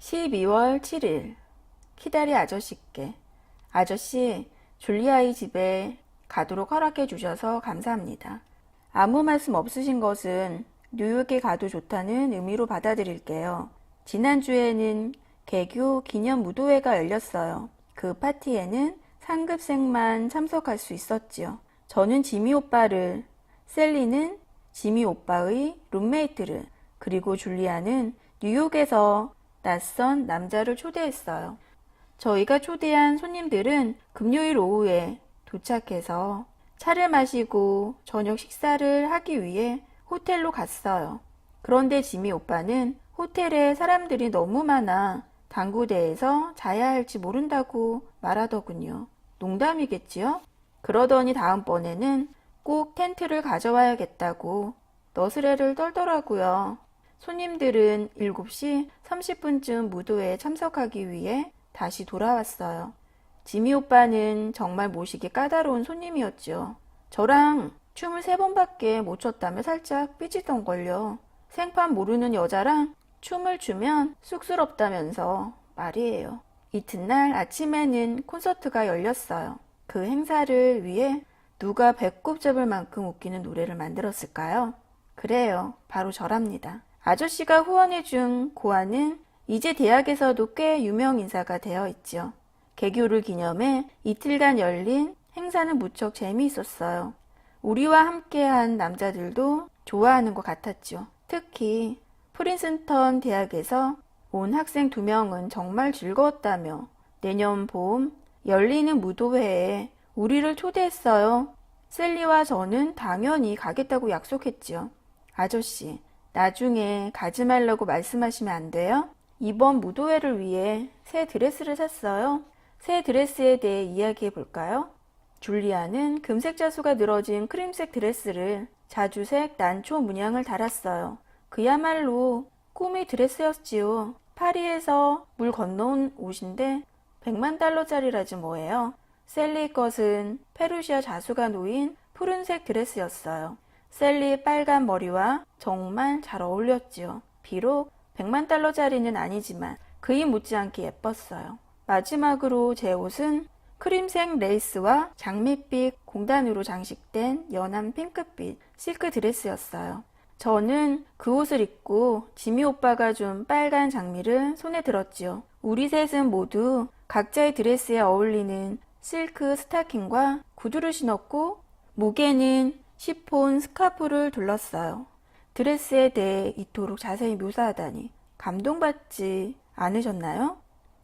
12월 7일 키다리 아저씨께 아저씨, 줄리아의 집에 가도록 허락해 주셔서 감사합니다. 아무 말씀 없으신 것은 뉴욕에 가도 좋다는 의미로 받아들일게요. 지난주에는 개교 기념 무도회가 열렸어요. 그 파티에는 상급생만 참석할 수 있었지요. 저는 지미 오빠를, 셀리는 지미 오빠의 룸메이트를, 그리고 줄리아는 뉴욕에서 낯선 남자를 초대했어요. 저희가 초대한 손님들은 금요일 오후에 도착해서 차를 마시고 저녁 식사를 하기 위해 호텔로 갔어요. 그런데 지미 오빠는 호텔에 사람들이 너무 많아 당구대에서 자야 할지 모른다고 말하더군요. 농담이겠지요? 그러더니 다음번에는 꼭 텐트를 가져와야겠다고 너스레를 떨더라고요. 손님들은 7시 30분쯤 무도회에 참석하기 위해 다시 돌아왔어요. 지미 오빠는 정말 모시기 까다로운 손님이었죠. 저랑 춤을 3번밖에 못 췄다며 살짝 삐지던걸요. 생판 모르는 여자랑 춤을 추면 쑥스럽다면서 말이에요. 이튿날 아침에는 콘서트가 열렸어요. 그 행사를 위해 누가 배꼽 잡을 만큼 웃기는 노래를 만들었을까요? 그래요. 바로 저랍니다. 아저씨가 후원해준 고아는 이제 대학에서도 꽤 유명 인사가 되어 있죠. 개교를 기념해 이틀간 열린 행사는 무척 재미있었어요. 우리와 함께한 남자들도 좋아하는 것 같았죠. 특히 프린스턴 대학에서 온 학생 2명은 정말 즐거웠다며 내년 봄 열리는 무도회에 우리를 초대했어요. 셀리와 저는 당연히 가겠다고 약속했지요. 아저씨, 나중에 가지 말라고 말씀하시면 안 돼요? 이번 무도회를 위해 새 드레스를 샀어요. 새 드레스에 대해 이야기해 볼까요? 줄리아는 금색 자수가 늘어진 크림색 드레스를 자주색 난초 문양을 달았어요. 그야말로 꿈의 드레스였지요. 파리에서 물 건너온 옷인데 100만 달러짜리라지 뭐예요. 셀리 것은 페르시아 자수가 놓인 푸른색 드레스였어요. 셀리 빨간 머리와 정말 잘 어울렸지요. 비록 100만 달러짜리는 아니지만 그이 못지않게 예뻤어요. 마지막으로 제 옷은 크림색 레이스와 장밋빛 공단으로 장식된 연한 핑크빛 실크 드레스였어요. 저는 그 옷을 입고 지미 오빠가 준 빨간 장미를 손에 들었지요. 우리 셋은 모두 각자의 드레스에 어울리는 실크 스타킹과 구두를 신었고 목에는 시폰 스카프를 둘렀어요. 드레스에 대해 이토록 자세히 묘사하다니 감동받지 않으셨나요?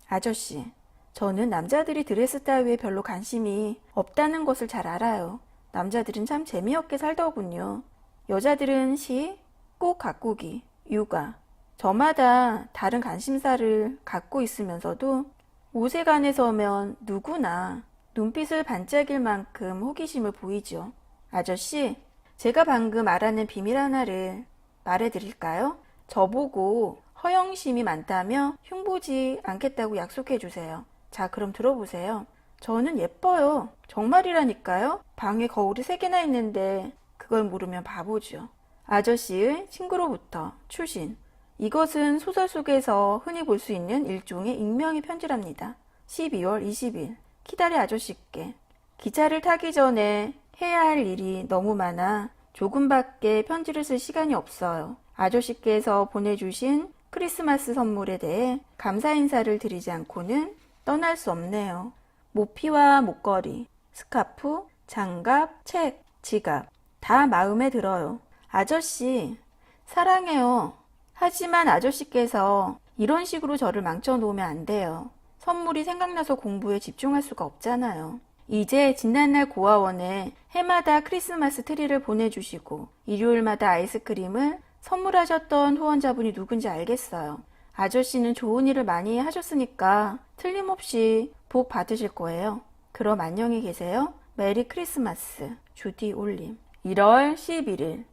아저씨, 저는 남자들이 드레스 따위에 별로 관심이 없다는 것을 잘 알아요. 남자들은 참 재미없게 살더군요. 여자들은 시, 꽃 가꾸기, 육아. 저마다 다른 관심사를 갖고 있으면서도 옷에 관해서면 누구나 눈빛을 반짝일 만큼 호기심을 보이죠. 아저씨, 제가 방금 알아낸 비밀 하나를 말해드릴까요? 저보고 허영심이 많다며 흉보지 않겠다고 약속해 주세요. 자, 그럼 들어보세요. 저는 예뻐요. 정말이라니까요. 방에 거울이 3개나 있는데 그걸 모르면 바보죠. 아저씨의 친구로부터 출신. 이것은 소설 속에서 흔히 볼 수 있는 일종의 익명의 편지랍니다. 12월 20일 키다리 아저씨께 기차를 타기 전에 해야 할 일이 너무 많아 조금밖에 편지를 쓸 시간이 없어요. 아저씨께서 보내주신 크리스마스 선물에 대해 감사 인사를 드리지 않고는 떠날 수 없네요. 모피와 목걸이, 스카프, 장갑, 책, 지갑 다 마음에 들어요. 아저씨, 사랑해요. 하지만 아저씨께서 이런 식으로 저를 망쳐놓으면 안 돼요. 선물이 생각나서 공부에 집중할 수가 없잖아요. 이제 지난날 고아원에 해마다 크리스마스 트리를 보내주시고 일요일마다 아이스크림을 선물하셨던 후원자분이 누군지 알겠어요. 아저씨는 좋은 일을 많이 하셨으니까 틀림없이 복 받으실 거예요. 그럼 안녕히 계세요. 메리 크리스마스. 주디 올림. 1월 11일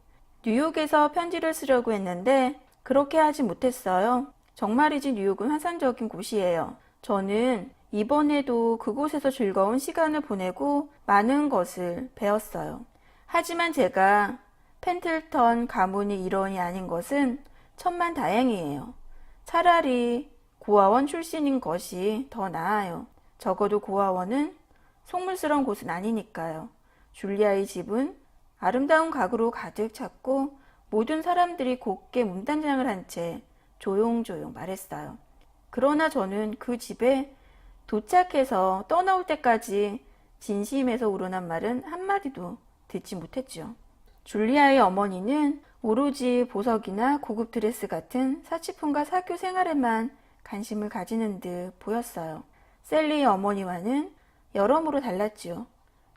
뉴욕에서 편지를 쓰려고 했는데 그렇게 하지 못했어요. 정말이지 뉴욕은 환상적인 곳이에요. 저는 이번에도 그곳에서 즐거운 시간을 보내고 많은 것을 배웠어요. 하지만 제가 펜틀턴 가문의 일원이 아닌 것은 천만다행이에요. 차라리 고아원 출신인 것이 더 나아요. 적어도 고아원은 속물스러운 곳은 아니니까요. 줄리아의 집은 아름다운 가구로 가득 찼고 모든 사람들이 곱게 문단장을 한 채 조용조용 말했어요. 그러나 저는 그 집에 도착해서 떠나올 때까지 진심에서 우러난 말은 한마디도 듣지 못했지요. 줄리아의 어머니는 오로지 보석이나 고급 드레스 같은 사치품과 사교 생활에만 관심을 가지는 듯 보였어요. 셀리의 어머니와는 여러모로 달랐지요.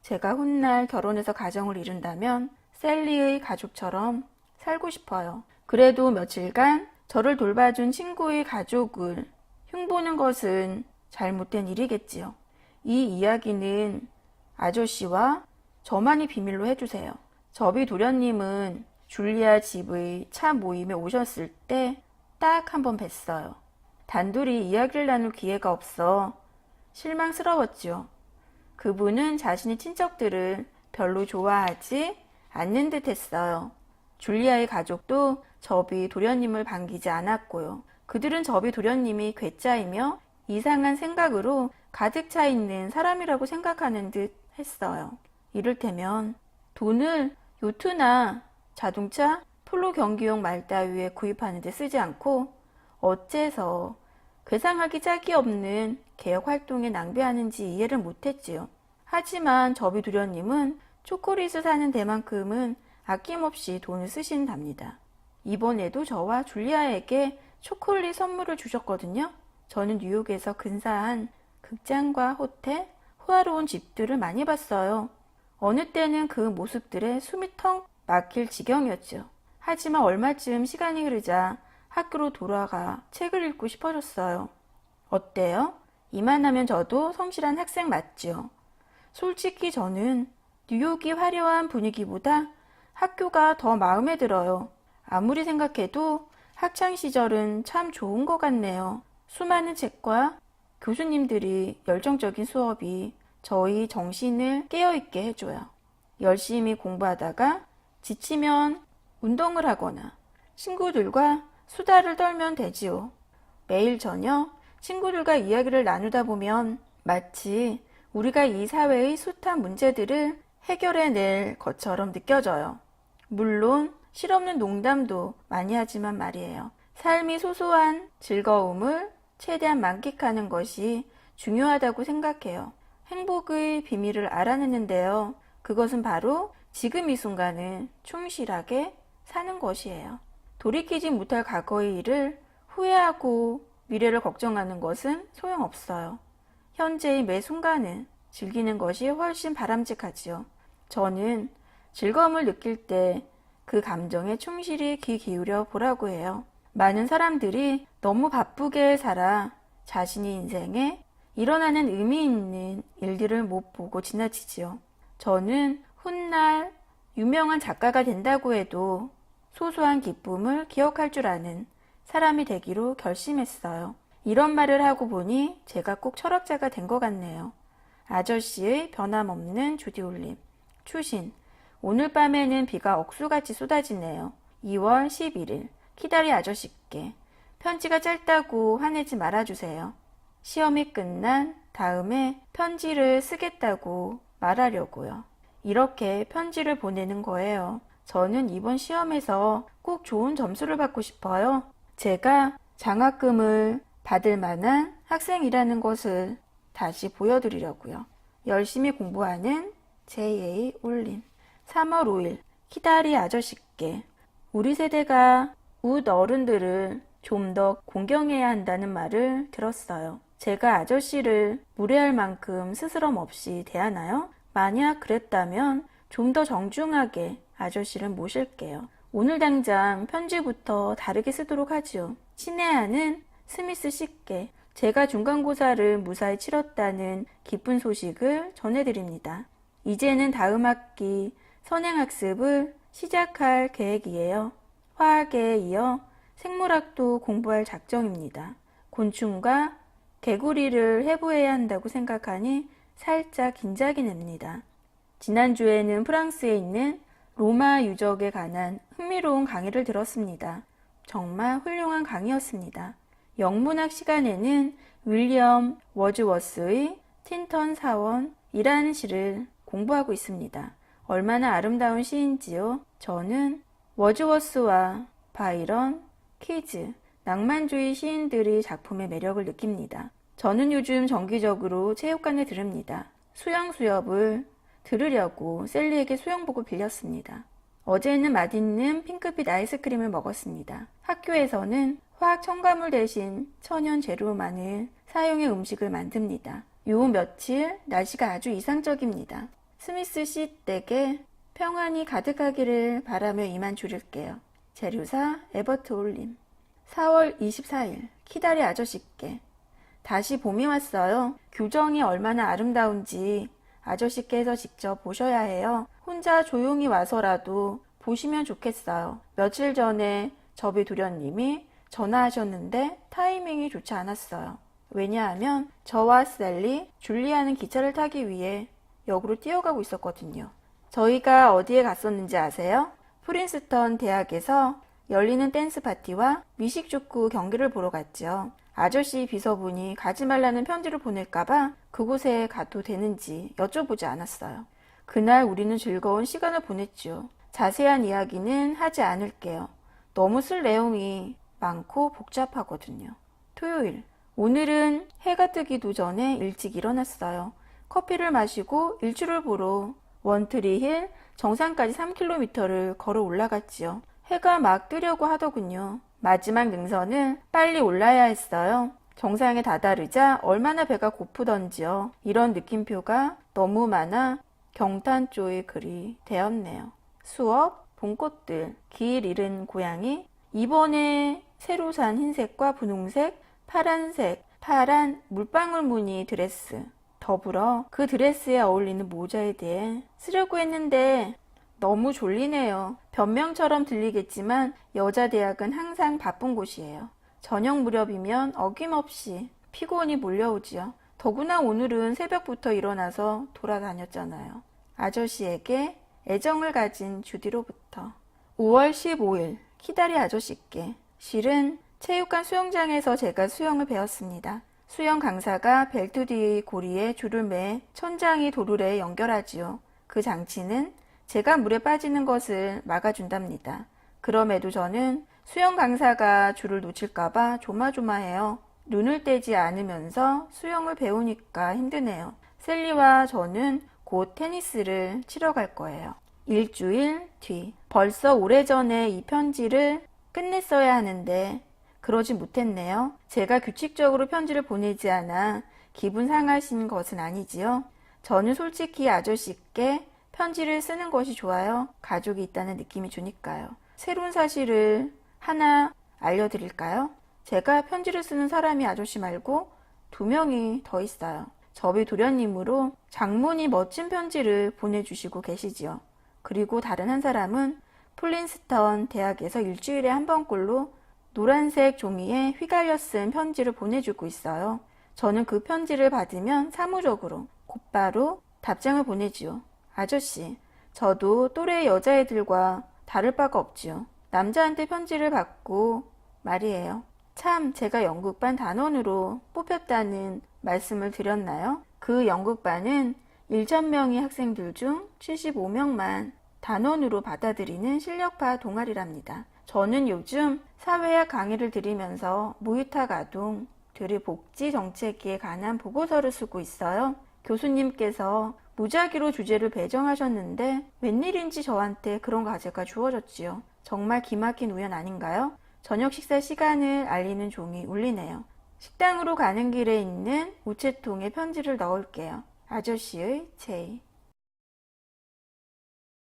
제가 훗날 결혼해서 가정을 이룬다면 셀리의 가족처럼 살고 싶어요. 그래도 며칠간 저를 돌봐준 친구의 가족을 흉보는 것은 잘못된 일이겠지요. 이 이야기는 아저씨와 저만이 비밀로 해주세요. 저비 도련님은 줄리아 집의 차 모임에 오셨을 때 딱 한 번 뵀어요. 단둘이 이야기를 나눌 기회가 없어 실망스러웠지요. 그분은 자신의 친척들을 별로 좋아하지 않는 듯 했어요. 줄리아의 가족도 저비 도련님을 반기지 않았고요. 그들은 저비 도련님이 괴짜이며 이상한 생각으로 가득 차 있는 사람이라고 생각하는 듯 했어요. 이를테면 돈을 요트나 자동차, 폴로 경기용 말 따위에 구입하는 데 쓰지 않고 어째서 괴상하기 짝이 없는 개혁 활동에 낭비하는지 이해를 못했지요. 하지만 저비 도련님은 초콜릿을 사는 데만큼은 아낌없이 돈을 쓰신답니다. 이번에도 저와 줄리아에게 초콜릿 선물을 주셨거든요. 저는 뉴욕에서 근사한 극장과 호텔, 호화로운 집들을 많이 봤어요. 어느 때는 그 모습들에 숨이 턱 막힐 지경이었죠. 하지만 얼마쯤 시간이 흐르자 학교로 돌아가 책을 읽고 싶어졌어요. 어때요? 이만하면 저도 성실한 학생 맞지요? 솔직히 저는 뉴욕이 화려한 분위기보다 학교가 더 마음에 들어요. 아무리 생각해도 학창시절은 참 좋은 것 같네요. 수많은 책과 교수님들이 열정적인 수업이 저희 정신을 깨어있게 해줘요. 열심히 공부하다가 지치면 운동을 하거나 친구들과 수다를 떨면 되지요. 매일 저녁 친구들과 이야기를 나누다 보면 마치 우리가 이 사회의 숱한 문제들을 해결해낼 것처럼 느껴져요. 물론 실없는 농담도 많이 하지만 말이에요. 삶이 소소한 즐거움을 최대한 만끽하는 것이 중요하다고 생각해요. 행복의 비밀을 알아내는데요. 그것은 바로 지금 이 순간을 충실하게 사는 것이에요. 돌이키지 못할 과거의 일을 후회하고 미래를 걱정하는 것은 소용없어요. 현재의 매 순간을 즐기는 것이 훨씬 바람직하지요. 저는 즐거움을 느낄 때 그 감정에 충실히 귀 기울여 보라고 해요. 많은 사람들이 너무 바쁘게 살아 자신의 인생에 일어나는 의미 있는 일들을 못 보고 지나치지요. 저는 훗날 유명한 작가가 된다고 해도 소소한 기쁨을 기억할 줄 아는 사람이 되기로 결심했어요. 이런 말을 하고 보니 제가 꼭 철학자가 된 것 같네요. 아저씨의 변함없는 주디 올림. 추신. 오늘 밤에는 비가 억수같이 쏟아지네요. 2월 11일. 키다리 아저씨께. 편지가 짧다고 화내지 말아주세요. 시험이 끝난 다음에 편지를 쓰겠다고 말하려고요. 이렇게 편지를 보내는 거예요. 저는 이번 시험에서 꼭 좋은 점수를 받고 싶어요. 제가 장학금을 받을 만한 학생이라는 것을 다시 보여드리려고요. 열심히 공부하는 J.A. 올림. 3월 5일 키다리 아저씨께. 우리 세대가 웃 어른들을 좀 더 공경해야 한다는 말을 들었어요. 제가 아저씨를 무례할 만큼 스스럼 없이 대하나요? 만약 그랬다면 좀 더 정중하게 아저씨를 모실게요. 오늘 당장 편지부터 다르게 쓰도록 하지요. 친애하는 스미스 씨께. 제가 중간고사를 무사히 치렀다는 기쁜 소식을 전해드립니다. 이제는 다음 학기 선행학습을 시작할 계획이에요. 화학에 이어 생물학도 공부할 작정입니다. 곤충과 개구리를 해부해야 한다고 생각하니 살짝 긴장이 납니다. 지난주에는 프랑스에 있는 로마 유적에 관한 흥미로운 강의를 들었습니다. 정말 훌륭한 강의였습니다. 영문학 시간에는 윌리엄 워즈워스의 틴턴 사원이라는 시를 공부하고 있습니다. 얼마나 아름다운 시인지요. 저는 워즈워스와 바이런, 키즈, 낭만주의 시인들의 작품의 매력을 느낍니다. 저는 요즘 정기적으로 체육관에 들릅니다. 수영 수업을 들으려고 셀리에게 수영복을 빌렸습니다. 어제는 맛있는 핑크빛 아이스크림을 먹었습니다. 학교에서는 화학 첨가물 대신 천연 재료만을 사용해 음식을 만듭니다. 요 며칠 날씨가 아주 이상적입니다. 스미스 씨 댁에 평안이 가득하기를 바라며 이만 줄일게요. 재료사 에버트 올림. 4월 24일 키다리 아저씨께. 다시 봄이 왔어요. 교정이 얼마나 아름다운지 아저씨께서 직접 보셔야 해요. 혼자 조용히 와서라도 보시면 좋겠어요. 며칠 전에 저비 도련님이 전화하셨는데 타이밍이 좋지 않았어요. 왜냐하면 저와 셀리, 줄리아는 기차를 타기 위해 역으로 뛰어가고 있었거든요. 저희가 어디에 갔었는지 아세요? 프린스턴 대학에서 열리는 댄스 파티와 미식축구 경기를 보러 갔죠. 아저씨 비서분이 가지 말라는 편지를 보낼까봐 그곳에 가도 되는지 여쭤보지 않았어요. 그날 우리는 즐거운 시간을 보냈죠. 자세한 이야기는 하지 않을게요. 너무 쓸 내용이 많고 복잡하거든요. 토요일. 오늘은 해가 뜨기도 전에 일찍 일어났어요. 커피를 마시고 일출을 보러 원트리힐 정상까지 3km를 걸어 올라갔지요. 해가 막 뜨려고 하더군요. 마지막 능선을 빨리 올라야 했어요. 정상에 다다르자 얼마나 배가 고프던지요. 이런 느낌표가 너무 많아 경탄조의 글이 되었네요. 수업, 봄꽃들, 길 잃은 고양이, 이번에 새로 산 흰색과 분홍색, 파란색, 파란 물방울 무늬 드레스, 더불어 그 드레스에 어울리는 모자에 대해 쓰려고 했는데 너무 졸리네요. 변명처럼 들리겠지만 여자 대학은 항상 바쁜 곳이에요. 저녁 무렵이면 어김없이 피곤이 몰려오지요. 더구나 오늘은 새벽부터 일어나서 돌아다녔잖아요. 아저씨에게 애정을 가진 주디로부터. 5월 15일 키다리 아저씨께. 실은 체육관 수영장에서 제가 수영을 배웠습니다. 수영 강사가 벨트 뒤 고리에 줄을 매 천장이 도르래 연결하지요. 그 장치는 제가 물에 빠지는 것을 막아준답니다. 그럼에도 저는 수영 강사가 줄을 놓칠까봐 조마조마해요. 눈을 떼지 않으면서 수영을 배우니까 힘드네요. 셀리와 저는 곧 테니스를 치러 갈 거예요. 일주일 뒤. 벌써 오래전에 이 편지를 끝냈어야 하는데 그러지 못했네요. 제가 규칙적으로 편지를 보내지 않아 기분 상하신 것은 아니지요. 저는 솔직히 아저씨께 편지를 쓰는 것이 좋아요. 가족이 있다는 느낌이 주니까요. 새로운 사실을 하나 알려드릴까요? 제가 편지를 쓰는 사람이 아저씨 말고 2명이 더 있어요. 저비 도련님으로 장문이 멋진 편지를 보내주시고 계시지요. 그리고 다른 한 사람은 플린스턴 대학에서 일주일에 한 번꼴로 노란색 종이에 휘갈려 쓴 편지를 보내주고 있어요. 저는 그 편지를 받으면 사무적으로 곧바로 답장을 보내지요. 아저씨, 저도 또래 여자애들과 다를 바가 없지요. 남자한테 편지를 받고 말이에요. 참 제가 연극반 단원으로 뽑혔다는 말씀을 드렸나요? 그 연극반은 1,000명의 학생들 중 75명만 단원으로 받아들이는 실력파 동아리랍니다. 저는 요즘 사회학 강의를 드리면서 무유탁 아동들의 복지 정책에 관한 보고서를 쓰고 있어요. 교수님께서 무작위로 주제를 배정하셨는데 웬일인지 저한테 그런 과제가 주어졌지요. 정말 기막힌 우연 아닌가요? 저녁 식사 시간을 알리는 종이 울리네요. 식당으로 가는 길에 있는 우체통에 편지를 넣을게요. 아저씨의 제이.